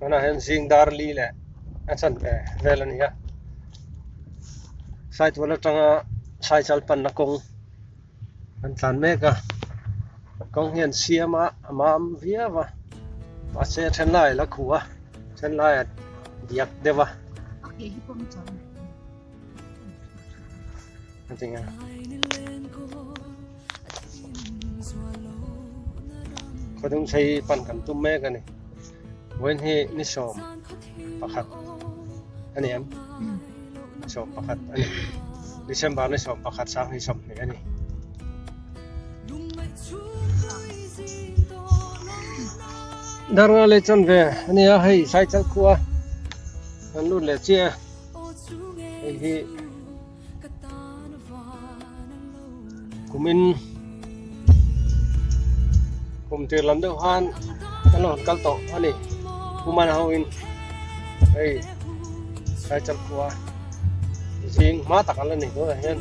Ana hen sing dar li le achan pe velania site wala tanga sai chal pan na kong an tlan me ka kong hian siama amam viawa pa se then lai la khuwa then lai diak dewa Okay, hipong chon. antinga khodung sei pan kan tum me ka ni wen hi ni som pakhat ani am som pakhat ani December ni som pakhat sang hi som ni ani darwa le chon ve ani a hei sai chal khuwa an lu le chia hi kumin kum tir lam deuh han kalon kal to ani kuman hawin hei sai chal khuwa jing ma takal ni ko hian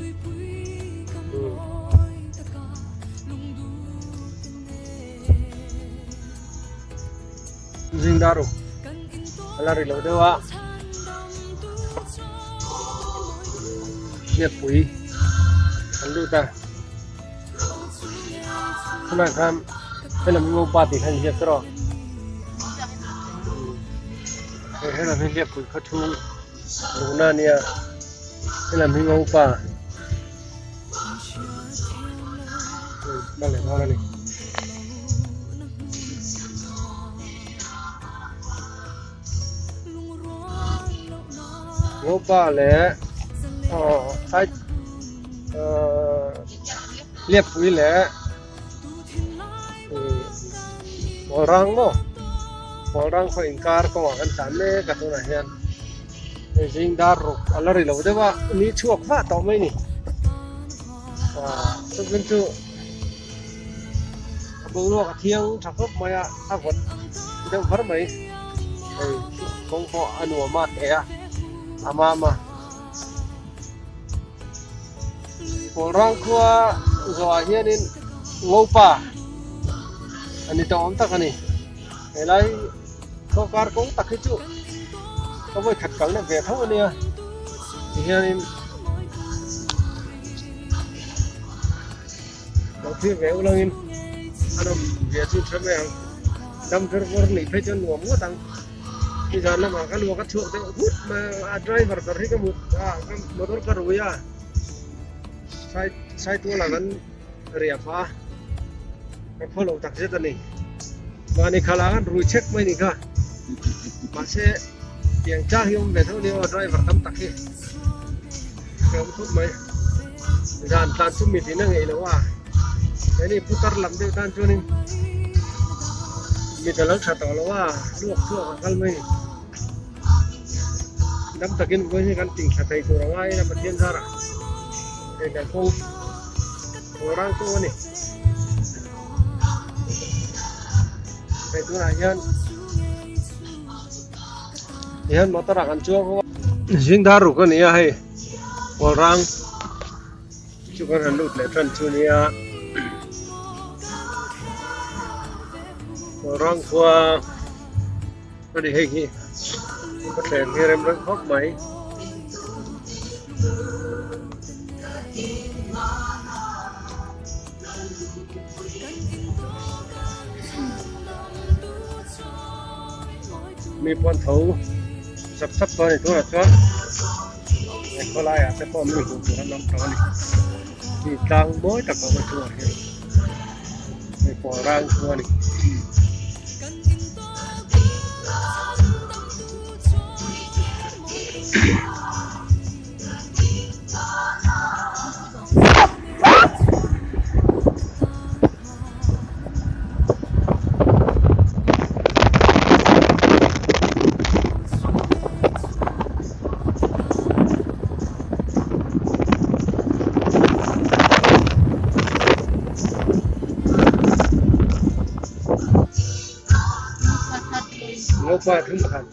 jing daru alari lo dewa ye pui alu ta kana kam film ngo pati han ye tro hela min ye pui khathu luna nia hela min ngo pa male mala ni ngô ba lẽ sai liệp quý lẽ orang kau ingkar kau akan tane kata nak hian jing daruk alari lo dewa ni chuak va tau mai ni tu bulu ka thiang thakop maya akot deu phar mai kong ko anu ma te ya ama orang kua zoa hianin ngopa ani to om takani elai kokar kong takhichu ko voi khat kal ne ve thau ania hianin ko thi ve ulangin anam ve chu thame dam thar vor ni phe chon nuam ngo tang bây giờ nó mà cái lúa cái chuột đấy hút mà driver cái cái một cái motor cái rồi à sai tua là vẫn rẻ phá cái follow tắc chết này mà này khai là rồi check mấy này cả mà sẽ tiền trả hiếm về thôi nếu driver tâm tắc đi cái ông thuốc mấy dàn tan chung mình thì nó nghĩ là哇cái này putar làm được tan cho nên mìnhจะเลิกขัดต่อแล้วว่าลวกทั่วกันไม่น้ำตะกินก็ให้กันติ่งขัดใจตัวเราไว้นะประเทศสระเด็กกันคงorang tua ni itu lah yan motor akan cuak jing daru kan ya hai orang juga renut letran dunia orang tua tadi hei có thể nghe em rất khóc mấyมีปอนเขาสับตัวในตัวตัวไอ้คนไล่อะแต่พอมีหูตัวน้ำตัวนี่มีตังบ่อยแต่ก็ไม่ตัวไอ้ปอร่างตัวนี่ngopa thum khan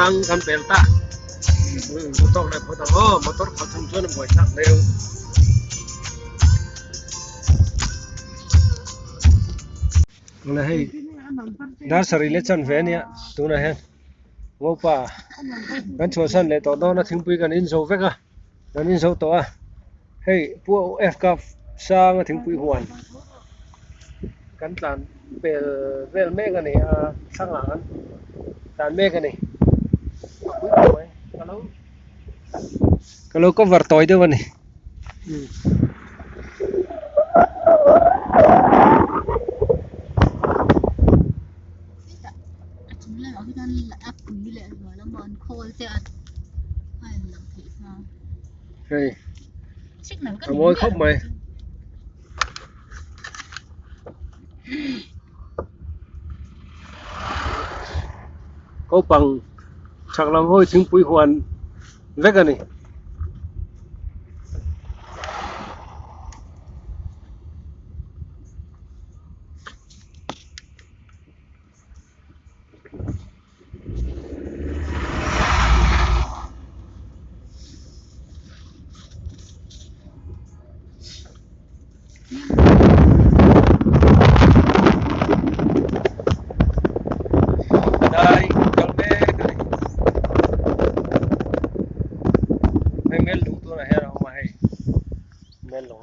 răng kan pelta butok le potong oh motor potong tuan boy tak leu na hey dar sari le chan ve nia tu na hen wo pa kan chua san le to do na thing pui kan in so veka kan in so to a hey pu f ka sa nga thing pui huan kan tlan pel me kan ni a sang la kan tlan me kan ni kalau cover toy dia ni hey môi khóc mày câu bằng chắc làm hôi tiếng bụi hoàn vét cái này đây cho bé cái này hay mel đủ tôi là hero mà hay mel luôn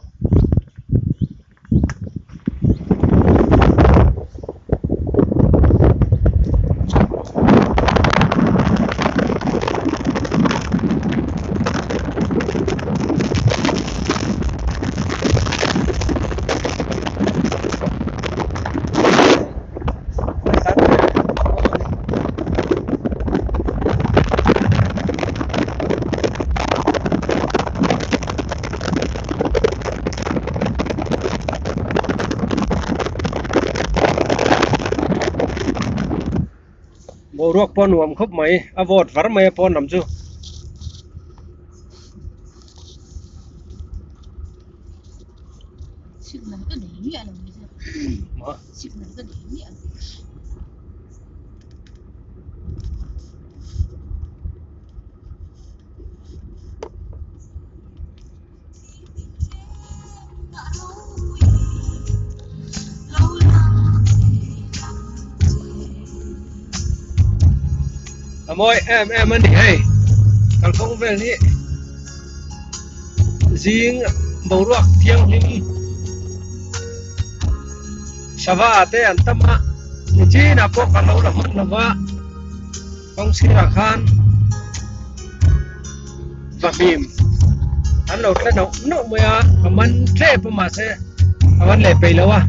bộ ruột pon nuông khóc mấy avot vар mấy pon nằm chưa môi em anh đi hay còn không về đi riêng bầu ruột thiêng linh sava te an tama chỉ là có cả lâu là mất là vợ không xin là khan và phim anh lâu cái đầu nó mới à mình thế mà sẽ anh lấy về lâu à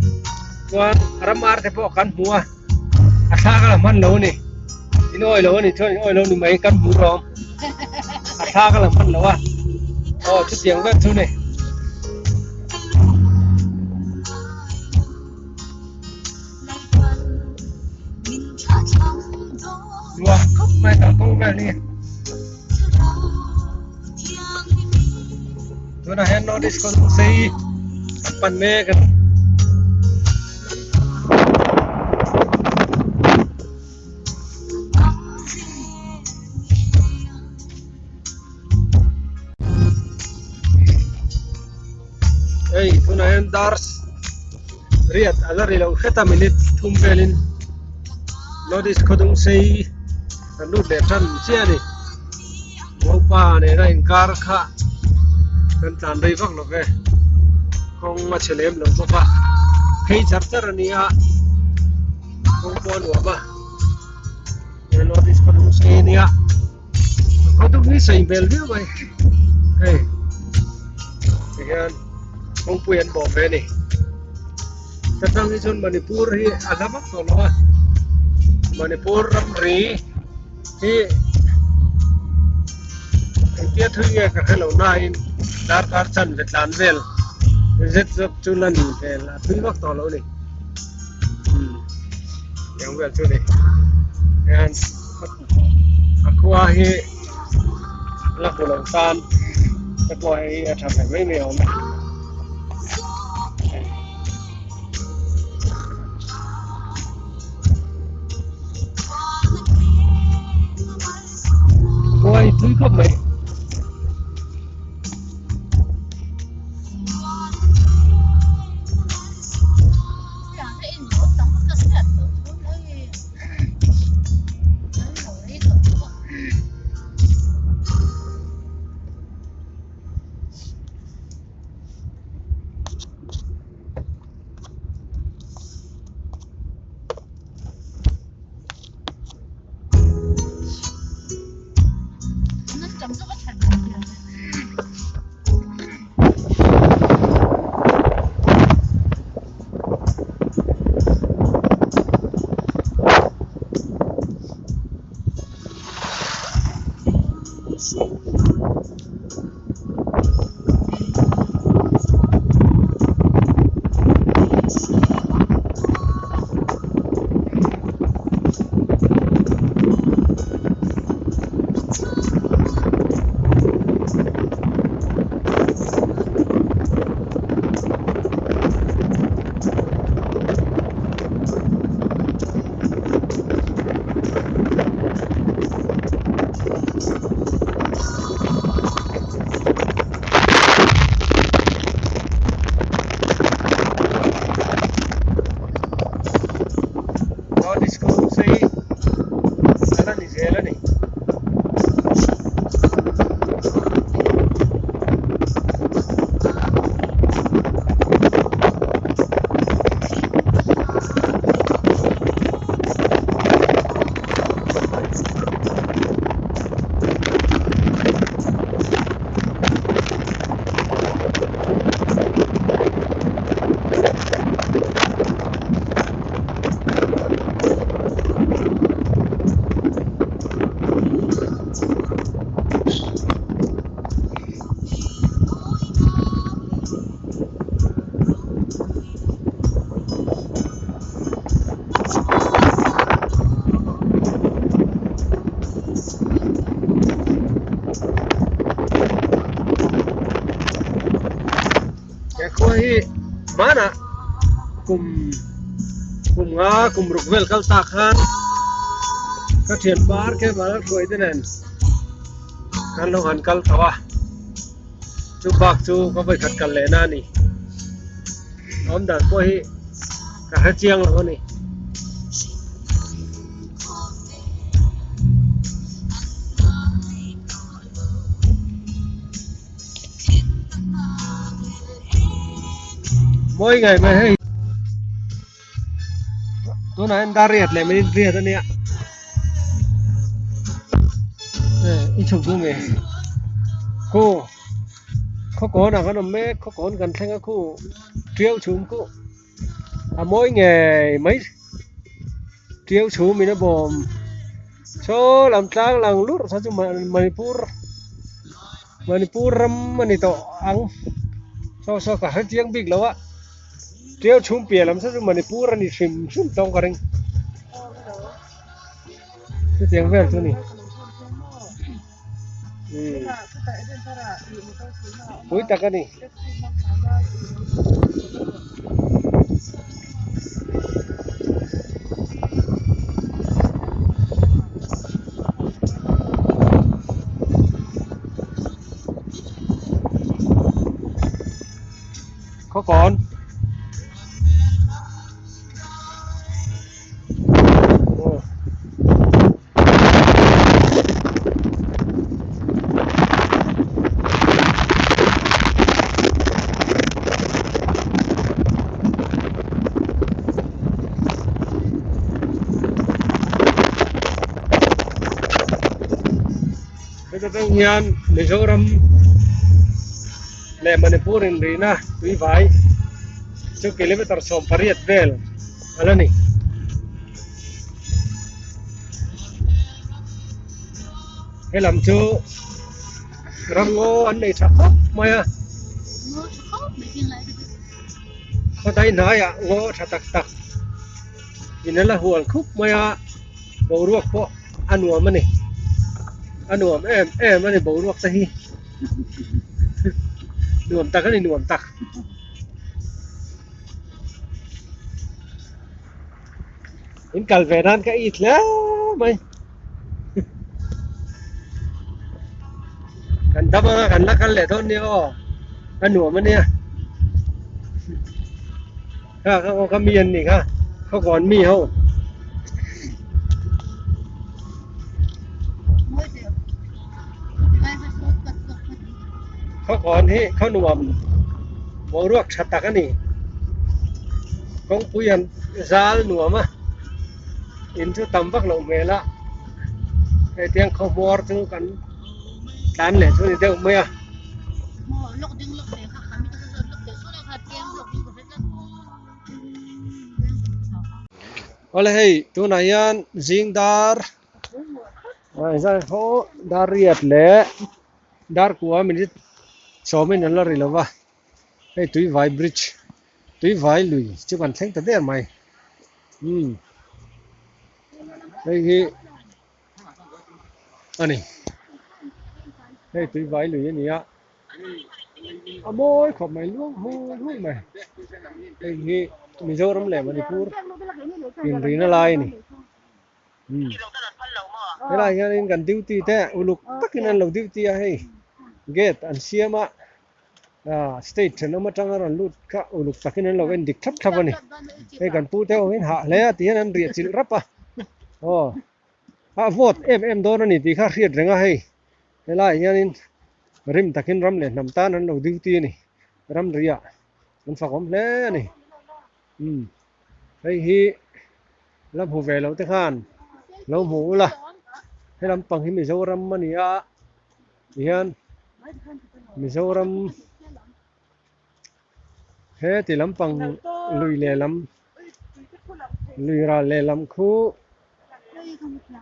và ramar thì có căn mua à sao cái là mình lâu nè oi lo ni thôi oi lo ni mấy căn bù rom tha cái là mình lo à chút tiếng vét thôi này wow mai tao không về đi tôi đã hẹn nó đi con xe pan mê cái hey tu na hen dars riat alari lo kheta minute thum pelin notice khodung sei anu de tan chia ni mopa ne ra inkar kha kan tan dei vak lo ve kong ma chelem lo ko pa hei char char ni a kong pon wa ba ne notice khodung sei ni a khodung ni sei bel vi mai hey again không quyền bỏ về này thật ra cái chốn Manipur thì agak bắc rồi lo Manipur rắm rì thì tiết thứ nghe cả cái lẩu này đar đar chân Việt Nam về rất rất chú lần về là thứ bắc to lẩu này yang về chú này and aqua hi là của lẩu tan cái coi thằng này mấy mèo này mai thui khop mai Koi mana kum nga kum rukvel kal takhan ka thian bar ke mana koi tenen kan lo han kal tawa chu bak chu ko bai khat kal le na ni om dan ko hi ka ha chiang lo ni mỗi ngày mà hay tôi nói anh ta riết lại mới riết thôi nè ít chụp tôi mày cô có nào có nằm mét có gần thanh cô triêu chúng cô mỗi ngày mấy triêu chú mình nó bồm số làm trang làm lút sao cho Manipur ram manito ăn so cả hết tiếng big lâu á triêu chúng bìa làm sao cho Manipur anh sim tông cái tiếng về thôi nè Ui tak ni. Có con. Cái hiền Mizoram le Manipur in Rina tui vai chu kilometer som pariat vel alani cái làm chu rango an nei thak maya có tay nói à ngo tak tak inala hual khúc maya bầu ruột po anu mani anu em mani bầu ruột sahi nuam tak ani nuam tak in kalveran ka itla mai กันทำมากันละกันแหละท่อนนี้อ๋ออันหนูมันเนี่ยค่ะเขามีอันนี้ค่ะเขาก่อนมีเขา เขาก่อนที่เขาหนุ่มมองรวกชัดตากันนี่กงปุยันซาลหนุ่มอ่ะอินทุตัมบักลงเมล่ะไอ้เตียงเขามอร์ถึงกันตันเลยช่วยเดียวเมียอะไรให้ตัวไหนยันจิงดาร์ไอ้สันเขาดาร์เรียดเละดาร์กัวมันจะชอบไม่นั่นละหรือละวะไอ้ตุยไวบริดจ์ตุยไวลุยจะกันแข่งแต่เดียร์ไหมไอ้ที่อันนี้ไอ้ตุยไวลุยนี่อ่ะอะโมยขอบไม่ล่วงหูล่วงไหมไอ้ที่มิโซรัมแหลมมณีปูร์อินรีนาไลนี่เวลาอย่างนี้กันดิวตีแต่อุลุกตักนั้นเราดิวตีให้เกตอันเสียมาสเตทเนอะมาจังกันลุดข้าอุลุกตักนั้นเราเป็นดิคทับวันนี้ไอ้กันพูดเท่าเห็นหาแล้วที่นั้นเรียกจิลรับปะโอ้โหวตโดนนี่ที่ข้าเรียกเรื่องให้เวลาอย่างนี้ริมตักรำเลยน้ำตานั้นเราดิวตีนี่รำเรียมันฝักผมแล้วนี่ไอ้ฮีลำหูเวเราตะขานเราหูละให้ลำปังให้มิโซรัมมันนี่อ่ะยันมิโซรัมเฮ้ที่ลำปังลุยเล่ลำลุยราเล่ลำคู่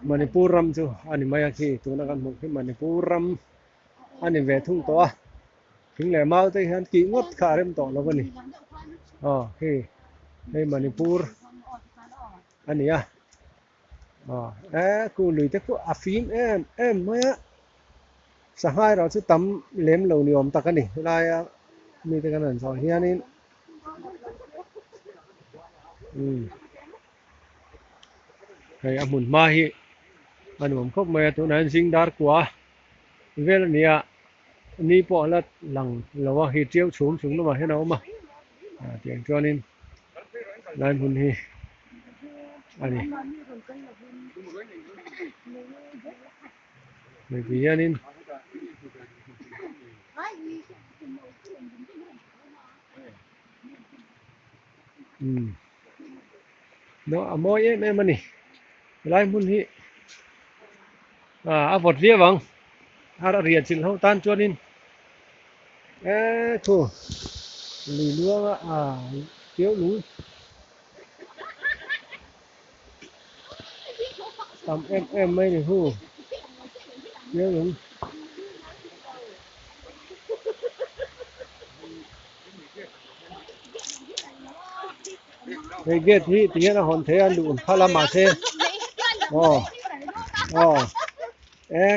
มณีปูรัมจูอันนี้ไม่ยากที่ตัวนักการเมืองที่มณีปูรัมอันนี้เวทุ่งตัวถึงแหล่มาแต่ยันกี่งดขาเริ่มต่อแล้ววันนี้เฮ้ให้มณีปูรอันนี้อ่ะกูลุยแต่กูอาฟิมไม่อะสหายเราจะทำเลี้ยมเหล่านี้อมตะกันนี่เวลามีแต่กันนั่นสองเฮียนี่ไอ้อมุนมาฮีอันผมคบมาตัวนั้นสิงดาร์กว่าเวลานี้นี่พอละหลังเราว่าฮีเจียวสูงแล้วมาให้เรามาเตียงตัวนี้นั่นหุ่นฮีอันนี้ไม่กี่อันนี้เนาะมอยแม่มันนี่ไล่มุนฮีฟอดเรียบังเรียนสิลเขาตันจวนนินคู่ลีลัวเตี้ยวลุยทำไม่เนี่ยคู่เตี้ยวลุยไอ้เกตที่ที่นั่นหอนเทียนดูพารามาเซ่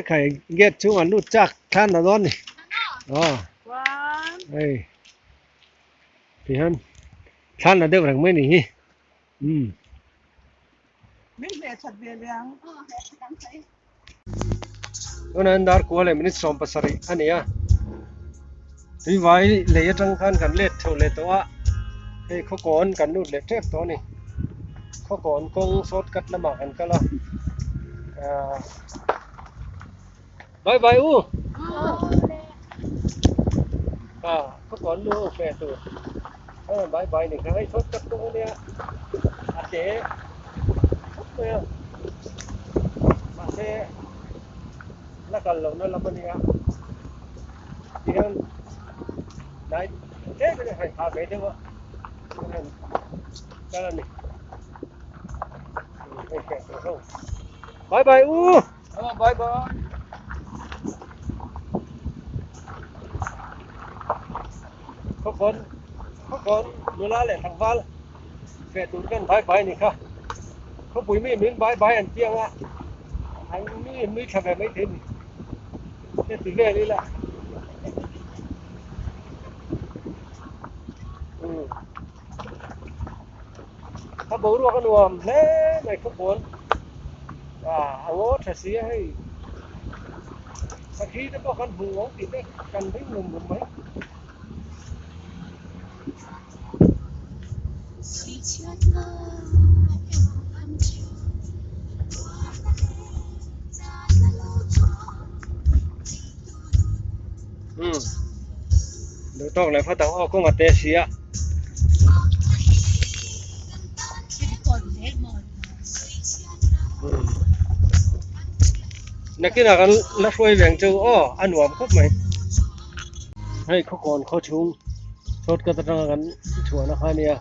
ใครเกตช่วงนู้จักท่านนะตอนนี้เฮ้ยที่นั่นท่านน่ะเดี๋ยวรังไม่หนีไม่เสียชัดเบียงตอนนั้นดาร์กว่าเลยมินิสอมปัสสริอันนี้ที่ไว้เลยจังคันกันเล็ดเท่าเล็ดตัวให้เขาก่อนกันนู่นเล็ดเทปตัวนี้เขาก่อนกงสดกัดละหมากันก็ละบายเขาก่อนดูแม่ตัวบายนี่เขาให้สดกัดตรงเนี้ยเจ๊เนี่ยมาเซ่แล้วกันเรานั่นเรามันเนี่ยที่นั่นไหนเจ๊ไม่ได้ให้ขาไปเถอะนั่นนี่ไม่แข็งเขาบายบายเขาก่อนเวลาแหละทางฟ้าแฝดตูนกันบายนี่ค่ะเขาปุ๋ยไม่เหมือนบายอันเจียงอันนี้ทำแบบไม่ถึงแค่ตื่นเรื่องนี้แหละถ้าบอกว่ากันรวมเฮ้ยไม่ขบวนเอาโว้ถ้าเสียให้ส mà khi nó có con hùng thì nó cần thấy ngùng một mấy được tao lại phát tao có mặt tê xí à nãy cái nào nó phơi vàng châu ăn uống khóc mày hay có còn khó chung sốt cái tao ăn chua nó khai nia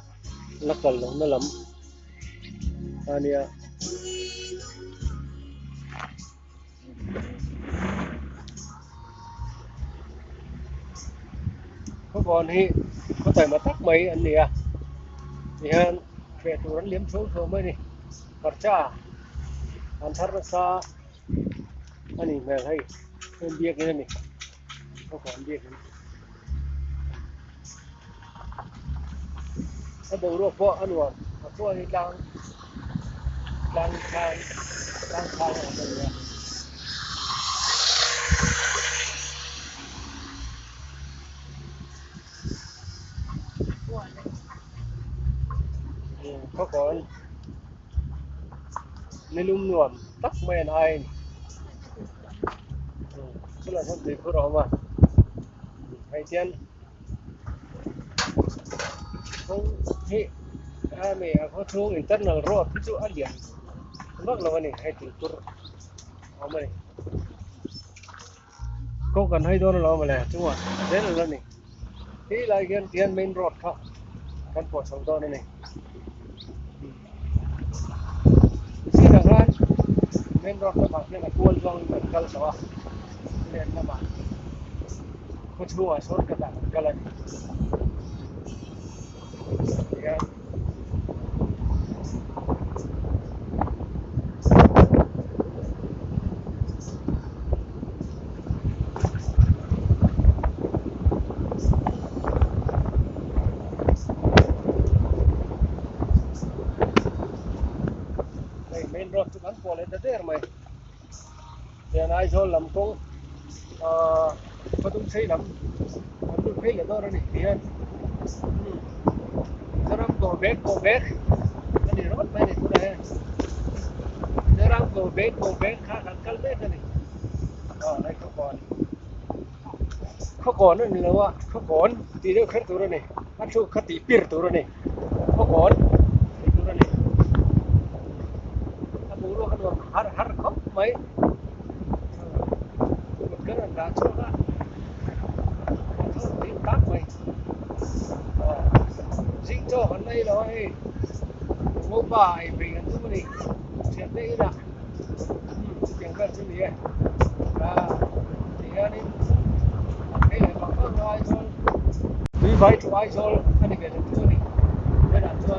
lắc cần nó lắm khai nia có còn hi có thể mà tắc mấy anh nia thì han về tụi nó liếm xuống thôi mới đi kerja antar rasa ani mel hay bên bia cái này có còn bia cái nó đầu ruột po ăn uống po thì đang khai ở đây có còn nên lum nuông tắc men ai cái là something của nó mà hay tiên không hi mẹ có xuống internal road itu aja bác là này hay tự tur mà này có cần hay đó là mà này chung à thế là này thì lại tiền main road không kan po sông to này xin là kan main road các bạn là kual long kal sawa nên là bạn có chung à số các bạn kalan ya main road tu kan po le der mai dan ai zo lam kong patung sei lam patung sei le do ni hian sekarang go back ani road mai ni sudah sekarang go back kha kal le ni nàyเขาก่อนนั่นนี่แล้วว่าเขาก่อนตีเรื่องขั้นตัวนี่ขั้นสู้ขั้นตีปีตัวนี่เขาก่อนตีตัวนี่ถ้าบูรู้ขั้นว่าharเขาไหมมันก็นั่นด่าชอบละเขาตีตักไหมสิ่งโจ้คนนี้เราไอ้โมบายไปกันทุกนี่เสียได้ละอย่างกันสิ่งนี้ที่นี่vì vậy tụi ai cho anh về được chưa đi để làm cho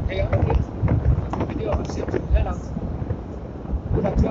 thì anh video sẽ chụp thế nào làm chưa